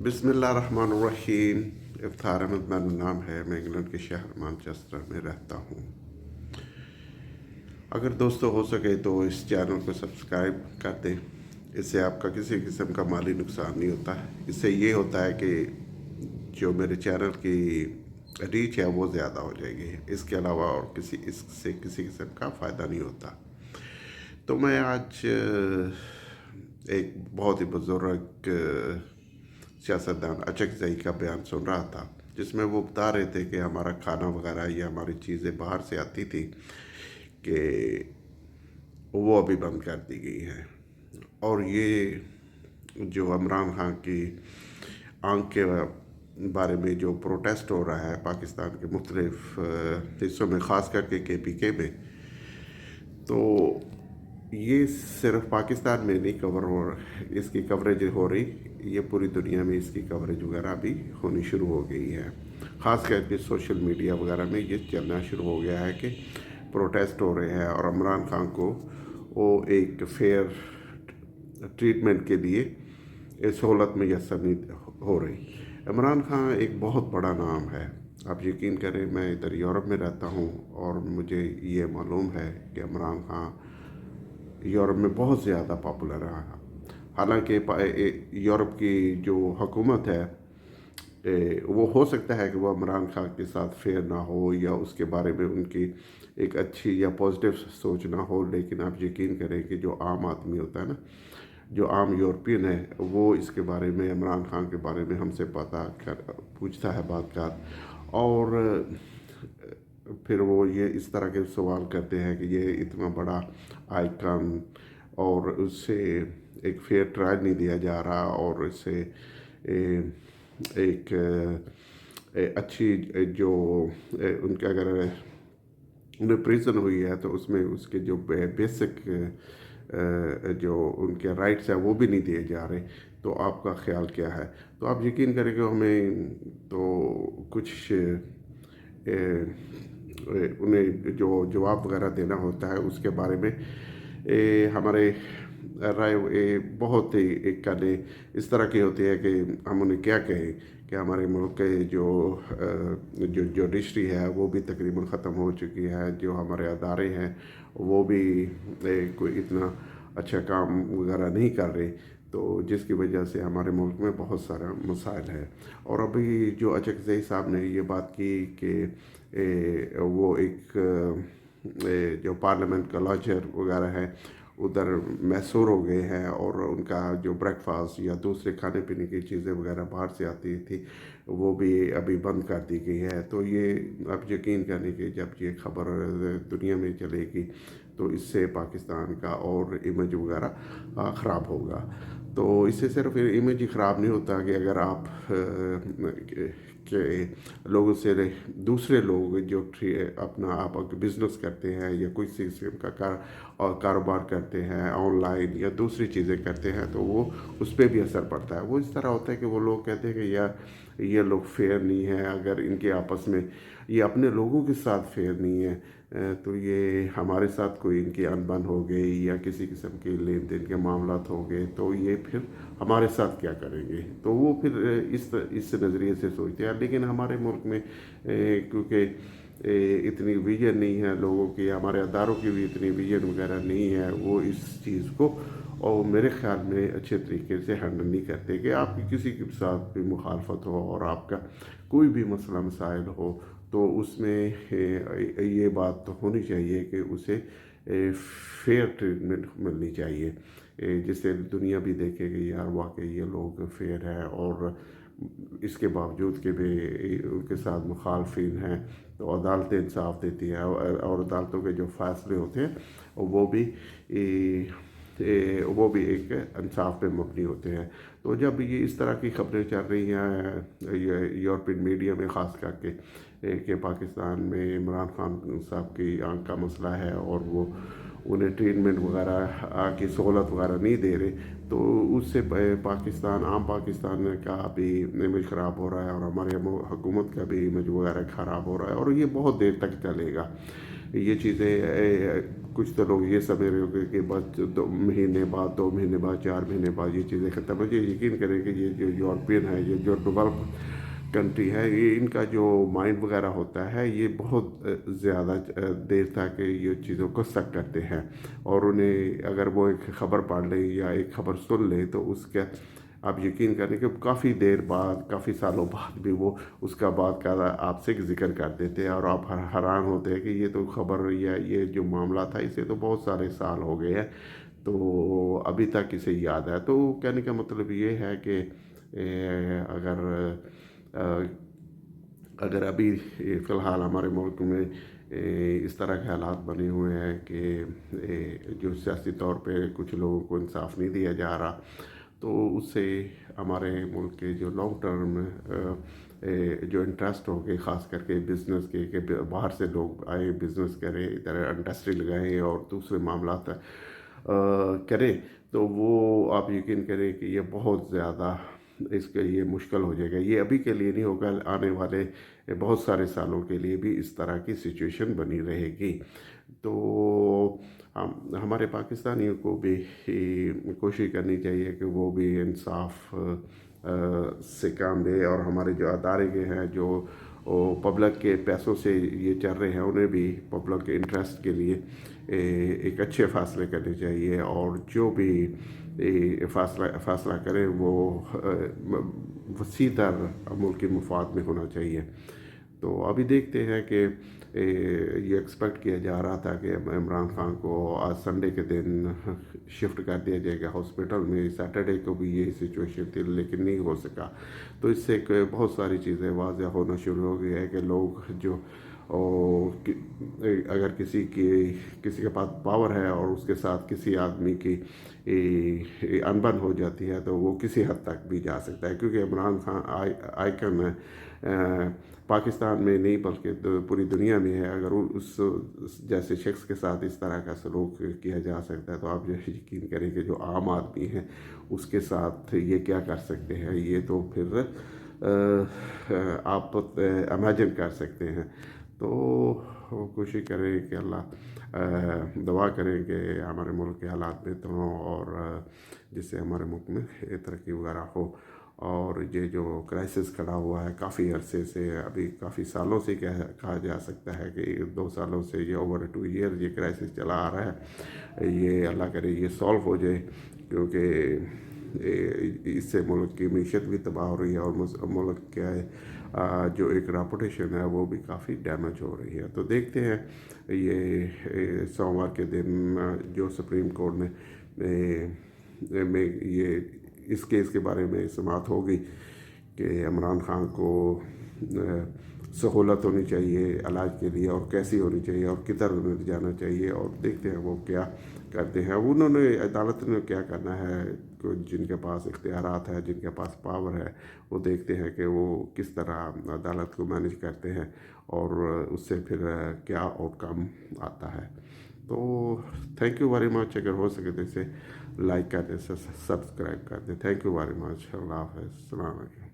بسم اللہ الرحمن الرحیم۔ افطار احمد میرا نام ہے، میں انگلینڈ کے شہر مانچسٹر میں رہتا ہوں۔ اگر دوستو ہو سکے تو اس چینل کو سبسکرائب کر دیں، اس سے آپ کا کسی قسم کا مالی نقصان نہیں ہوتا ہے۔ اس سے یہ ہوتا ہے کہ جو میرے چینل کی ریچ ہے وہ زیادہ ہو جائے گی، اس کے علاوہ اور اس سے کسی قسم کا فائدہ نہیں ہوتا۔ تو میں آج ایک بہت ہی بزرگ سیاستدان اچکزئی کا بیان سن رہا تھا، جس میں وہ بتا رہے تھے کہ ہمارا کھانا وغیرہ یا ہماری چیزیں باہر سے آتی تھی کہ وہ ابھی بند کر دی گئی ہیں، اور یہ جو عمران خان کی آنکھ کے بارے میں جو پروٹیسٹ ہو رہا ہے پاکستان کے مختلف حصوں میں، خاص کر کے پی کے میں، تو یہ صرف پاکستان میں نہیں کور ہو، اس کی کوریج ہو رہی، یہ پوری دنیا میں اس کی کوریج وغیرہ بھی ہونی شروع ہو گئی ہے۔ خاص کر کے سوشل میڈیا وغیرہ میں یہ چلنا شروع ہو گیا ہے کہ پروٹیسٹ ہو رہے ہیں اور عمران خان کو وہ ایک فیئر ٹریٹمنٹ کے لیے سہولت میسر نہیں ہو رہی۔ عمران خان ایک بہت بڑا نام ہے، آپ یقین کریں، میں ادھر یورپ میں رہتا ہوں اور مجھے یہ معلوم ہے کہ عمران خان یورپ میں بہت زیادہ پاپولر ہے۔ حالانکہ یورپ کی جو حکومت ہے وہ ہو سکتا ہے کہ وہ عمران خان کے ساتھ فیئر نہ ہو یا اس کے بارے میں ان کی ایک اچھی یا پازیٹیو سوچ نہ ہو، لیکن آپ یقین کریں کہ جو عام آدمی ہوتا ہے نا، جو عام یورپین ہے، وہ اس کے بارے میں، عمران خان کے بارے میں ہم سے پوچھتا ہے بات اور پھر وہ یہ اس طرح کے سوال کرتے ہیں کہ یہ اتنا بڑا آئیکن اور اس سے ایک فیئر ٹرائل نہیں دیا جا رہا، اور اس سے ایک اچھی جو ان کے اگر انہیں پریزن ہوئی ہے تو اس میں اس کے جو بیسک جو ان کے رائٹس ہیں وہ بھی نہیں دیے جا رہے، تو آپ کا خیال کیا ہے؟ تو آپ یقین کریں کہ ہمیں تو کچھ انہیں جو جواب وغیرہ دینا ہوتا ہے اس کے بارے میں ہمارے رائے بہت ہی ایک کالے اس طرح کی ہوتی ہے کہ ہم انہیں کیا کہیں کہ ہمارے ملک کے جو جوڈیشری ہے وہ بھی تقریباً ختم ہو چکی ہے، جو ہمارے ادارے ہیں وہ بھی کوئی اتنا اچھا کام وغیرہ نہیں کر رہے، تو جس کی وجہ سے ہمارے ملک میں بہت سارا مسائل ہے۔ اور ابھی جو اچکزئی صاحب نے یہ بات کی کہ وہ ایک جو پارلیمنٹ کا لاجر وغیرہ ہے ادھر محصور ہو گئے ہیں، اور ان کا جو بریک فاسٹ یا دوسرے کھانے پینے کی چیزیں وغیرہ باہر سے آتی تھی وہ بھی ابھی بند کر دی گئی ہے، تو یہ آپ یقین کریں کہ جب یہ خبر دنیا میں چلے گی تو اس سے پاکستان کا اور امیج وغیرہ خراب ہوگا۔ تو اس سے صرف امیج ہی خراب نہیں ہوتا کہ اگر آپ کہ لوگوں سے دوسرے لوگ جو اپنا آپ بزنس کرتے ہیں یا کوئی قسم کا کاروبار کرتے ہیں آن لائن یا دوسری چیزیں کرتے ہیں، تو وہ اس پہ بھی اثر پڑتا ہے۔ وہ اس طرح ہوتا ہے کہ وہ لوگ کہتے ہیں کہ یار یہ لوگ فیئر نہیں ہیں، اگر ان کے آپس میں یہ اپنے لوگوں کے ساتھ فیئر نہیں ہے تو یہ ہمارے ساتھ کوئی ان کی انبن ہو گئی یا کسی قسم کے لین دین کے معاملات ہو گئے تو یہ پھر ہمارے ساتھ کیا کریں گے، تو وہ پھر اس نظریے سے سوچتے ہیں۔ لیکن ہمارے ملک میں کیونکہ اتنی ویژن نہیں ہے لوگوں کی، ہمارے اداروں کی بھی اتنی ویژن وغیرہ نہیں ہے، وہ اس چیز کو اور میرے خیال میں اچھے طریقے سے ہینڈل نہیں کرتے کہ آپ کی کسی کے ساتھ بھی مخالفت ہو اور آپ کا کوئی بھی مسئلہ مسائل ہو تو اس میں یہ بات تو ہونی چاہیے کہ اسے فیئر ٹریٹمنٹ ملنی چاہیے، جس سے دنیا بھی دیکھے کہ یار واقعی یہ لوگ فیئر ہیں، اور اس کے باوجود کہ بھی ان کے ساتھ مخالفین ہیں تو عدالتیں انصاف دیتی ہیں، اور عدالتوں کے جو فیصلے ہوتے ہیں وہ بھی ایک انصاف پہ مبنی ہوتے ہیں۔ تو جب یہ اس طرح کی خبریں چل رہی ہیں یورپین میڈیا میں، خاص کر کے کہ پاکستان میں عمران خان صاحب کی آنکھ کا مسئلہ ہے اور وہ انہیں ٹریٹمنٹ وغیرہ کی سہولت وغیرہ نہیں دے رہے، تو اس سے عام پاکستان کا بھی امیج خراب ہو رہا ہے اور ہمارے حکومت کا بھی امیج وغیرہ خراب ہو رہا ہے، اور یہ بہت دیر تک چلے گا۔ یہ چیزیں کچھ تو لوگ یہ سمجھ رہے ہوں گے کہ بس 2 مہینے بعد 2 مہینے بعد 4 مہینے بعد یہ چیزیں ختم ہو جائیں. یقین کریں کہ یہ جو یورپین ہے، یہ جو ڈیولپ کنٹری ہے، یہ ان کا جو مائنڈ وغیرہ ہوتا ہے یہ بہت زیادہ دیر تک یہ چیزوں کو سک کرتے ہیں. اور انہیں اگر وہ ایک خبر پڑھ لیں یا ایک خبر سن لیں تو اس کا آپ یقین کریں کہ کافی دیر بعد، کافی سالوں بعد بھی وہ اس کا بات کا آپ سے ذکر کر دیتے ہیں، اور آپ حیران ہوتے ہیں کہ یہ تو خبر یا یہ جو معاملہ تھا اسے تو بہت سارے سال ہو گئے ہیں، تو ابھی تک اسے یاد ہے. تو کہنے کا مطلب یہ ہے کہ اگر اگر ابھی فی الحال ہمارے ملک میں اس طرح کے حالات بنے ہوئے ہیں کہ جو سیاسی طور پہ کچھ لوگوں کو انصاف نہیں دیا جا رہا، تو اس سے ہمارے ملک کے جو لانگ ٹرم جو انٹرسٹ ہو گئے، خاص کر کے بزنس کے، کہ باہر سے لوگ آئیں، بزنس کریں، ادھر انڈسٹری لگائیں اور دوسرے معاملات کریں، تو وہ آپ یقین کریں کہ یہ بہت زیادہ اس کے یہ مشکل ہو جائے گا. یہ ابھی کے لیے نہیں ہوگا، آنے والے بہت سارے سالوں کے لیے بھی اس طرح کی سچویشن بنی رہے گی. تو ہمارے پاکستانیوں کو بھی کوشش کرنی چاہیے کہ وہ بھی انصاف سے کام دے، اور ہمارے جو ادارے ہیں جو پبلک کے پیسوں سے یہ چل رہے ہیں، انہیں بھی پبلک کے انٹرسٹ کے لیے ایک اچھے فیصلے کرنے چاہیے، اور جو بھی فیصلہ کریں وہ وسیع تر ملک کے مفاد میں ہونا چاہیے. تو ابھی دیکھتے ہیں کہ یہ ایکسپیکٹ کیا جا رہا تھا کہ عمران خان کو آج سنڈے کے دن شفٹ کر دیا جائے گا ہاسپٹل میں. سیٹرڈے کو بھی یہ سچویشن تھی لیکن نہیں ہو سکا. تو اس سے بہت ساری چیزیں واضح ہونا شروع ہو گئی ہے کہ لوگ جو اگر کسی کے پاس پاور ہے اور اس کے ساتھ کسی آدمی کی انبن ہو جاتی ہے تو وہ کسی حد تک بھی جا سکتا ہے، کیونکہ عمران خان آئیکن پاکستان میں نہیں بلکہ پوری دنیا میں ہے. اگر اس جیسے شخص کے ساتھ اس طرح کا سلوک کیا جا سکتا ہے تو آپ یقین کریں کہ جو عام آدمی ہے اس کے ساتھ یہ کیا کر سکتے ہیں، یہ تو پھر آپ امیجن کر سکتے ہیں. تو کوشش کریں کہ اللہ دعا کریں کہ ہمارے ملک کے حالات بہتر ہوں، اور جس سے ہمارے ملک میں ترقی وغیرہ ہو. اور یہ جو کرائسس کھڑا ہوا ہے کافی عرصے سے، ابھی کافی سالوں سے کہا جا سکتا ہے کہ 2 سالوں سے، یہ اوور 2 ایئر یہ کرائسس چلا آ رہا ہے، یہ اللہ کرے یہ سولو ہو جائے، کیونکہ اس سے ملک کی معیشت بھی تباہ ہو رہی ہے، اور ملک کیا ہے جو ایک ریپوٹیشن ہے وہ بھی کافی ڈیمیج ہو رہی ہے. تو دیکھتے ہیں یہ سوموار کے دن جو سپریم کورٹ میں یہ اس کیس کے بارے میں سماعت ہوگی کہ عمران خان کو سہولت ہونی چاہیے علاج کے لیے، اور کیسی ہونی چاہیے، اور کدھر انہیں جانا چاہیے، اور دیکھتے ہیں وہ کیا کرتے ہیں. انہوں نے عدالت نے کیا کرنا ہے، جن کے پاس اختیارات ہے، جن کے پاس پاور ہے، وہ دیکھتے ہیں کہ وہ کس طرح عدالت کو مینیج کرتے ہیں، اور اس سے پھر کیا آؤٹ کم آتا ہے. تو تھینک یو ویری مچ. اگر ہو سکے تو اسے لائک کر دیں، سبسکرائب کر دیں. Thank you very much. اللہ حافظ. السلام علیکم.